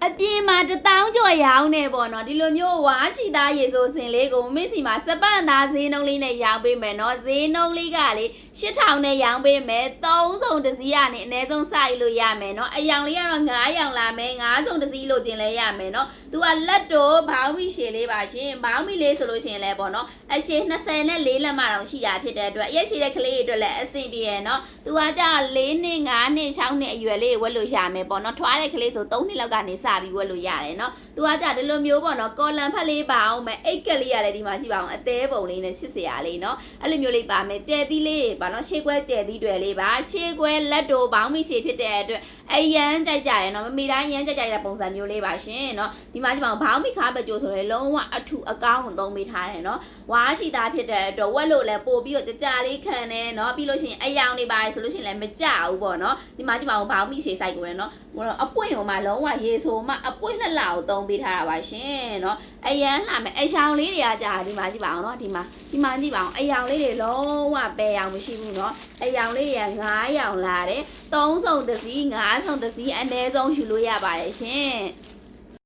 အပြင်မှာ1000ကျော်ရောင်းနေပေါ့နော်ဒီလိုမျိုးဝါရှိသားရေဆိုစင်လေးကိုမင်းစီမှာစပန့်သားဈေးနှုန်းလေးနဲ့ရောင်းပေးမယ်နော်ဈေးနှုန်းလေးကလေ8000နဲ့ရောင်းပေးမယ်3စုံတစ်စီးကနေအနည်းဆုံးစိုက်လို့ရမယ်နော်အယောင်လေးကတော့9ရောင်လာမယ်9စုံတစ်စီးလို့ကျင်လဲရမယ်နော်သူကလက်တော့ဘောင်းမီရှည်လေးပါရှင်ဘောင်းမီလေးဆိုလို့ရှင်လဲပေါ့နော်အရှည်24လက်မှတောင်ရှိတာဖြစ်တဲ့အတွက်ရက်ရှိတဲ့ကလေးတွေအတွက်လည်းအဆင်ပြေရနော်သူကကြာ4နှစ်5နှစ်6နှစ်အရွယ်လေးဝက်လို့ရမယ်ပေါ့နော်ထွားတဲ့ကလေးဆို3နှစ်လောက်ကနေစပြီးဝက်လို့ရတယ်နော်သူကကြာဒီလိုမျိုးပေါ့နော်ကော်လန်ဖက်လေးပါအောင်မယ်အိတ်ကလေးရလည်းဒီမှာကြည့်ပါအောင်အသေးပုံလေးနဲ့80ရာလေးနော်အဲ့လိုမျိုးလေးပါမယ်ကျဲသီးလေးပါနော်ရှေ့ကွဲကျဲသီးတွေလေးပါရှေ့ကွဲလက်တို့ဘောင်းမီရှည်ဖြစ်တဲ့အတွက်အရန်ကြိုက်ကြရနော်မမီတိုင်းရန်ကြိုက်ကြတဲ့ပုံစံမျိုးလေးပါရှင်နော်ဒီမှာကြည့်ပါအောင်ဘောင်းမီခါပကြိုဆိုရင်လုံးဝအထူအကောင်းသုံးပေးထားတယ်နော်ဝါရှိသားဖြစ်တဲ့အတွက်ဝက်လို့လည်းပို့ပြီးတော့ကြာလေးခံတယ်နော်ပြီးလို့ရှိရင်အယောင်တွေပါဆိုလို့ရှိရင်လည်းမကြဘူးပေါ့နော်ဒီမှာကြည့်ပါအောင်ဘောင်းမီရှည်ဆိုင်ကိုလည်းနော်အပွင့်ဟိုမှာလုံးဝရေဆိုမှအပွင့်နှစ်လောက်သုံးပေးထားတာပါရှင်နော်အရန်လာမယ်အယောင်လေးတွေကကြာဒီမှာကြည့်ပါအောင်နော်ဒီမှာကြည့်ပါအောင်အယောင်လေးတွေလုံးဝပယ်အောင်မရှိဘူးနော်အယောင်လေးတွေက9ရောင်လာတယ်3စုံတစ်စီး9စုံတစ်စီးအနည်းဆုံးယူလို့ရပါတယ်ရှင်